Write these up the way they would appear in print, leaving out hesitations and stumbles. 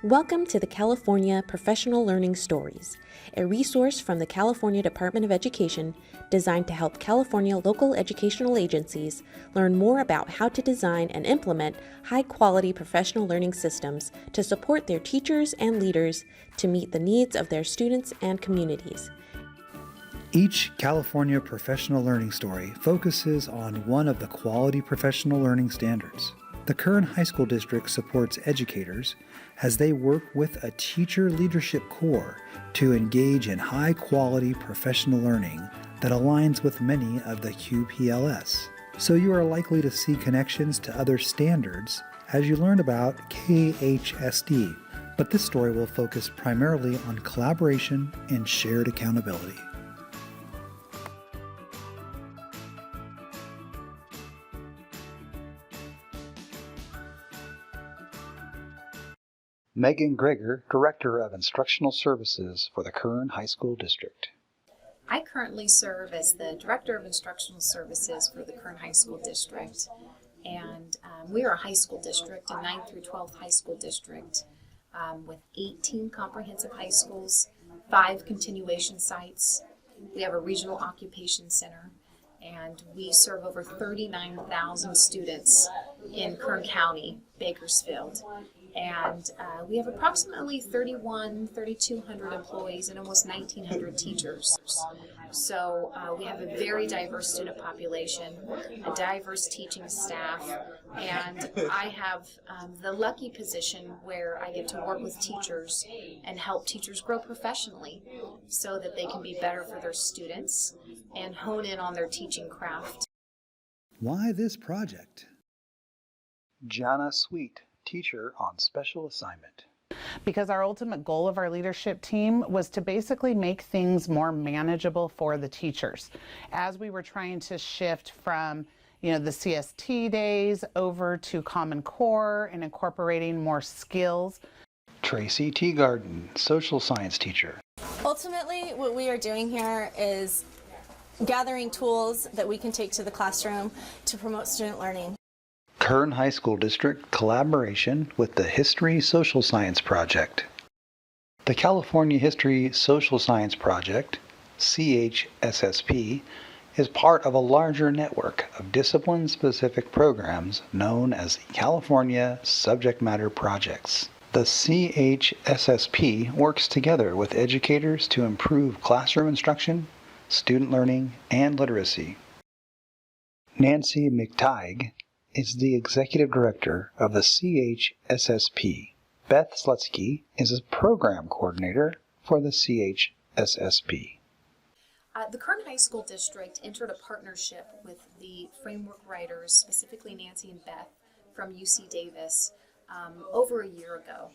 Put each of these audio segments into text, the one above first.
Welcome to the California Professional Learning Stories, a resource from the California Department of Education designed to help California local educational agencies learn more about how to design and implement high-quality professional learning systems to support their teachers and leaders to meet the needs of their students and communities. Each California Professional Learning Story focuses on one of the quality professional learning standards. The Kern High School District supports educators as they work with a teacher leadership core to engage in high-quality professional learning that aligns with many of the QPLS. So you are likely to see connections to other standards as you learn about KHSD, but this story will focus primarily on collaboration and shared accountability. Megan Greger, Director of Instructional Services for the Kern High School District. I currently serve as the Director of Instructional Services for the Kern High School District, and we are a high school district, a 9th through 12th high school district with 18 comprehensive high schools, 5 continuation sites. We have a regional occupation center, and we serve over 39,000 students in Kern County, Bakersfield. And we have approximately 3,200 employees and almost 1,900 teachers. So we have a very diverse student population, a diverse teaching staff, and I have the lucky position where I get to work with teachers and help teachers grow professionally so that they can be better for their students and hone in on their teaching craft. Why this project? Jana Sweet, teacher on special assignment. Because our ultimate goal of our leadership team was to basically make things more manageable for the teachers. As we were trying to shift from the CST days over to Common Core and incorporating more skills. Tracy Teagarden, social science teacher. Ultimately, what we are doing here is gathering tools that we can take to the classroom to promote student learning. Kern High School District collaboration with the History Social Science Project. The California History Social Science Project, CHSSP, is part of a larger network of discipline-specific programs known as the California Subject Matter Projects. The CHSSP works together with educators to improve classroom instruction, student learning, and literacy. Nancy McTighe is the Executive Director of the CHSSP. Beth Slutsky is a Program Coordinator for the CHSSP. The Kern High School District entered a partnership with the framework writers, specifically Nancy and Beth from UC Davis, over a year ago.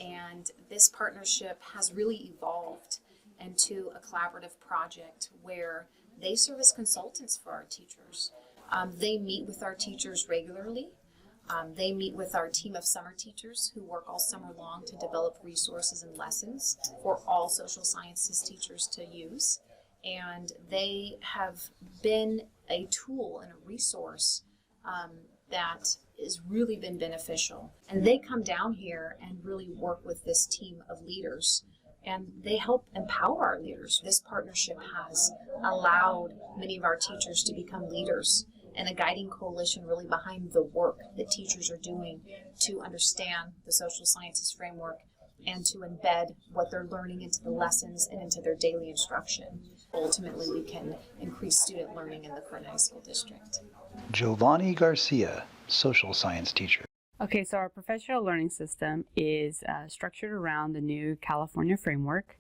And this partnership has really evolved into a collaborative project where they serve as consultants for our teachers. They meet with our teachers regularly. They meet with our team of summer teachers who work all summer long to develop resources and lessons for all social sciences teachers to use. And they have been a tool and a resource that has really been beneficial. And they come down here and really work with this team of leaders, and they help empower our leaders. This partnership has allowed many of our teachers to become leaders and a guiding coalition really behind the work that teachers are doing to understand the social sciences framework and to embed what they're learning into the lessons and into their daily instruction. Ultimately, we can increase student learning in the Kern High School District. Giovanni Garcia, social science teacher. Okay, so our professional learning system is structured around the new California framework.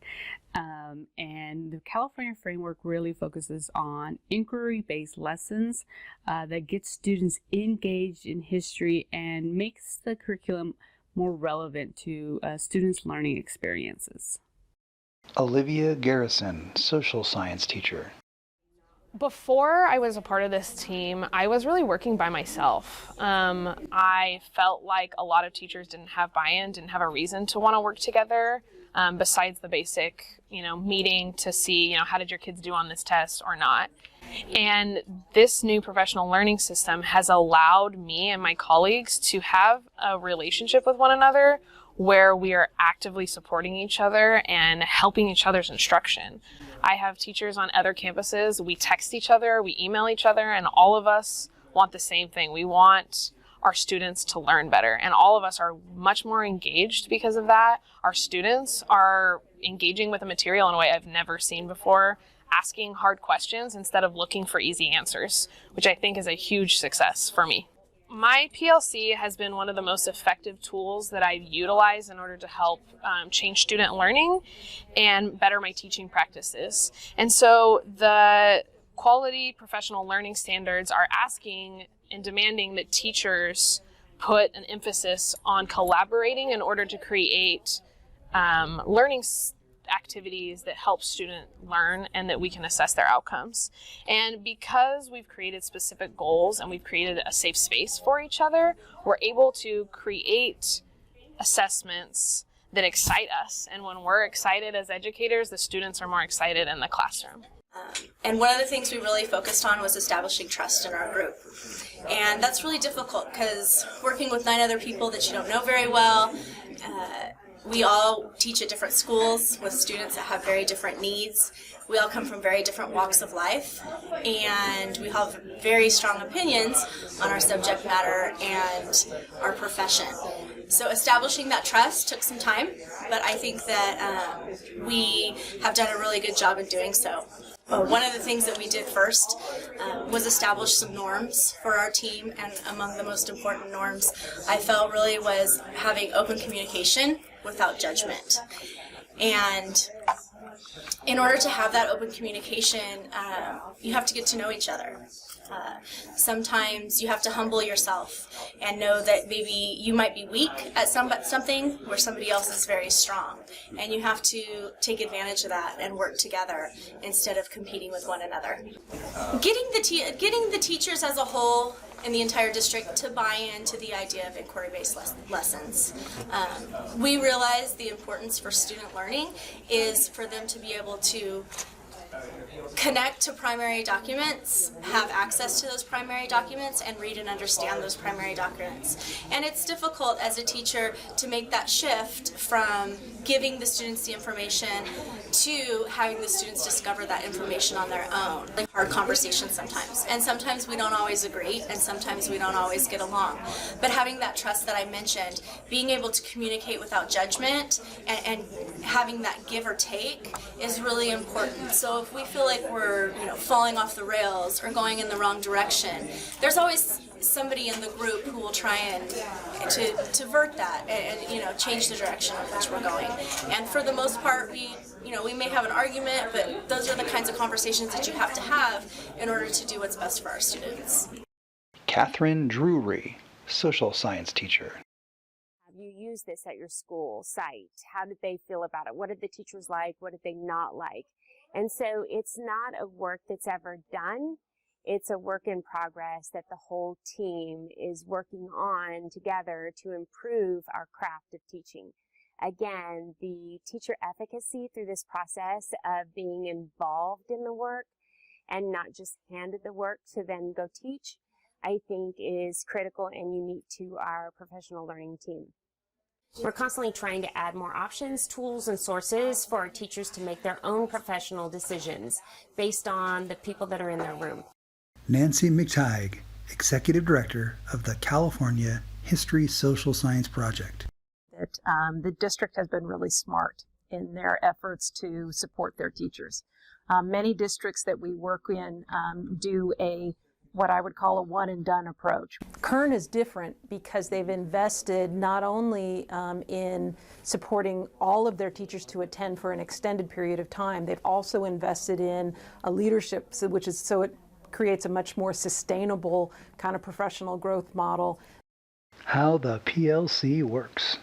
And the California framework really focuses on inquiry-based lessons that get students engaged in history and makes the curriculum more relevant to students' learning experiences. Olivia Garrison, social science teacher. Before I was a part of this team, I was really working by myself. I felt like a lot of teachers didn't have buy-in, didn't have a reason to want to work together, besides the basic, meeting to see, how did your kids do on this test or not. And this new professional learning system has allowed me and my colleagues to have a relationship with one another where we are actively supporting each other and helping each other's instruction. I have teachers on other campuses. We text each other, we email each other, and all of us want the same thing. We want our students to learn better, and all of us are much more engaged because of that. Our students are engaging with the material in a way I've never seen before, asking hard questions instead of looking for easy answers, which I think is a huge success for me. My PLC has been one of the most effective tools that I've utilized in order to help change student learning and better my teaching practices. And so the quality professional learning standards are asking and demanding that teachers put an emphasis on collaborating in order to create learning activities that help students learn and that we can assess their outcomes. And because we've created specific goals and we've created a safe space for each other, we're able to create assessments that excite us. And when we're excited as educators, the students are more excited in the classroom. And one of the things we really focused on was establishing trust in our group. And that's really difficult because working with 9 other people that you don't know very well, we all teach at different schools with students that have very different needs. We all come from very different walks of life, and we have very strong opinions on our subject matter and our profession. So establishing that trust took some time, but I think that we have done a really good job in doing so. One of the things that we did first was establish some norms for our team, and among the most important norms I felt really was having open communication without judgment. And in order to have that open communication, you have to get to know each other. Sometimes you have to humble yourself and know that maybe you might be weak at something where somebody else is very strong. And you have to take advantage of that and work together instead of competing with one another. Getting the teachers as a whole in the entire district to buy into the idea of inquiry-based lessons. We realize the importance for student learning is for them to be able to connect to primary documents, have access to those primary documents, and read and understand those primary documents. And it's difficult as a teacher to make that shift from giving the students the information to having the students discover that information on their own. Like hard conversations sometimes. And sometimes we don't always agree, and sometimes we don't always get along. But having that trust that I mentioned, being able to communicate without judgment, and having that give or take is really important. So if we feel like we're falling off the rails or going in the wrong direction, there's always somebody in the group who will try and to vert that and change the direction in which we're going. And for the most part, we may have an argument, but those are the kinds of conversations that you have to have in order to do what's best for our students. Catherine Drury, social science teacher. You use this at your school site. How did they feel about it? What did the teachers like? What did they not like? And so it's not a work that's ever done. It's a work in progress that the whole team is working on together to improve our craft of teaching. Again, the teacher efficacy through this process of being involved in the work and not just handed the work to then go teach, I think is critical and unique to our professional learning team. We're constantly trying to add more options, tools, and sources for our teachers to make their own professional decisions based on the people that are in their room. Nancy McTighe, Executive Director of the California History Social Science Project. The district has been really smart in their efforts to support their teachers. Many districts that we work in do what I would call a one and done approach. Kern is different because they've invested not only in supporting all of their teachers to attend for an extended period of time, they've also invested in a leadership, so it creates a much more sustainable kind of professional growth model. How the PLC works.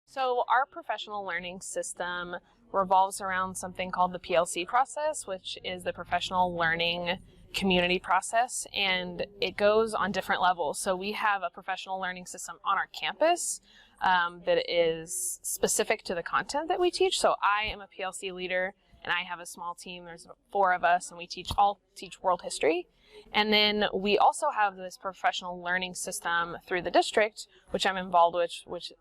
So our professional learning system revolves around something called the PLC process, which is the professional learning community process, and it goes on different levels. So we have a professional learning system on our campus that is specific to the content that we teach. So I am a PLC leader and I have a small team. There's 4 of us, and we all teach world history. And then we also have this professional learning system through the district, which I'm involved with,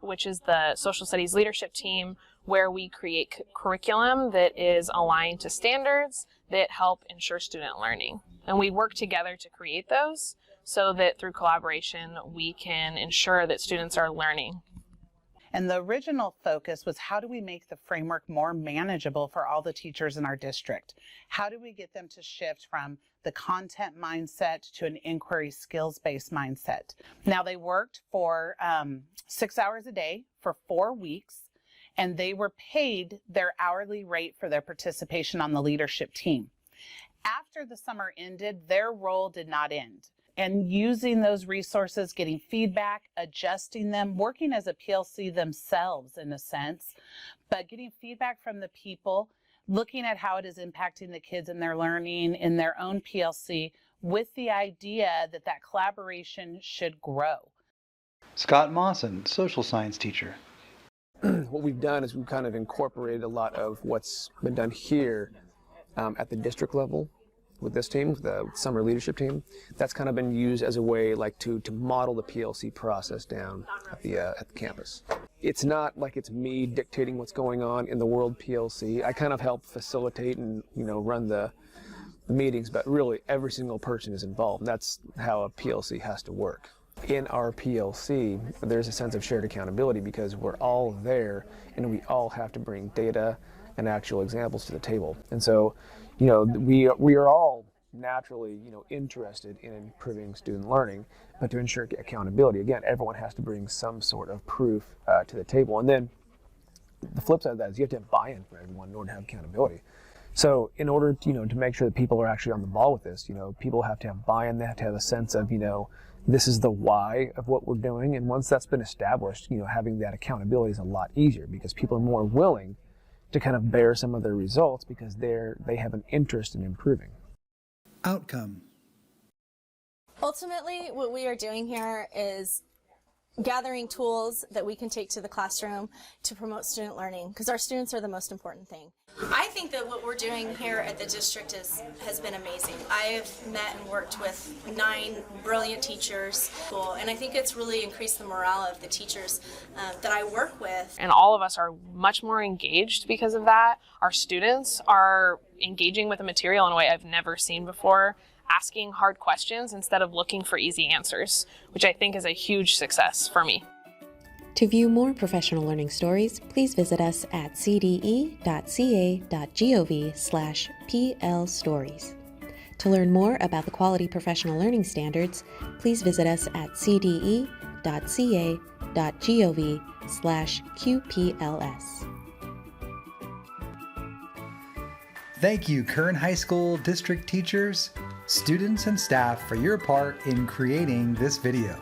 which is the social studies leadership team, where we create curriculum that is aligned to standards that help ensure student learning. And we work together to create those so that through collaboration, we can ensure that students are learning. And the original focus was, how do we make the framework more manageable for all the teachers in our district? How do we get them to shift from the content mindset to an inquiry skills-based mindset? Now, they worked for 6 hours a day for 4 weeks, and they were paid their hourly rate for their participation on the leadership team. After the summer ended, their role did not end. And using those resources, getting feedback, adjusting them, working as a PLC themselves in a sense, but getting feedback from the people, looking at how it is impacting the kids in their learning in their own PLC, with the idea that that collaboration should grow. Scott Mawson, social science teacher. What we've done is we've kind of incorporated a lot of what's been done here at the district level with this team, the summer leadership team. That's kind of been used as a way like to model the PLC process down at the campus. It's not like it's me dictating what's going on in the world PLC. I kind of help facilitate and run the meetings, but really every single person is involved. That's how a PLC has to work. In our PLC, there's a sense of shared accountability because we're all there and we all have to bring data and actual examples to the table. And so, we are all naturally, interested in improving student learning, but to ensure accountability, again, everyone has to bring some sort of proof to the table. And then the flip side of that is you have to have buy-in from everyone in order to have accountability. So in order to, to make sure that people are actually on the ball with this, people have to have buy-in, they have to have a sense of, this is the why of what we're doing. And once that's been established, having that accountability is a lot easier because people are more willing to kind of bear some of their results because they have an interest in improving. Outcome. Ultimately, what we are doing here is gathering tools that we can take to the classroom to promote student learning, because our students are the most important thing. I think that what we're doing here at the district has been amazing. I've met and worked with 9 brilliant teachers, and I think it's really increased the morale of the teachers that I work with. And all of us are much more engaged because of that. Our students are engaging with the material in a way I've never seen before, asking hard questions instead of looking for easy answers, which I think is a huge success for me. To view more professional learning stories, please visit us at cde.ca.gov/plstories. To learn more about the Quality Professional Learning Standards, please visit us at cde.ca.gov/QPLS. Thank you, Kern High School District teachers, students, and staff for your part in creating this video.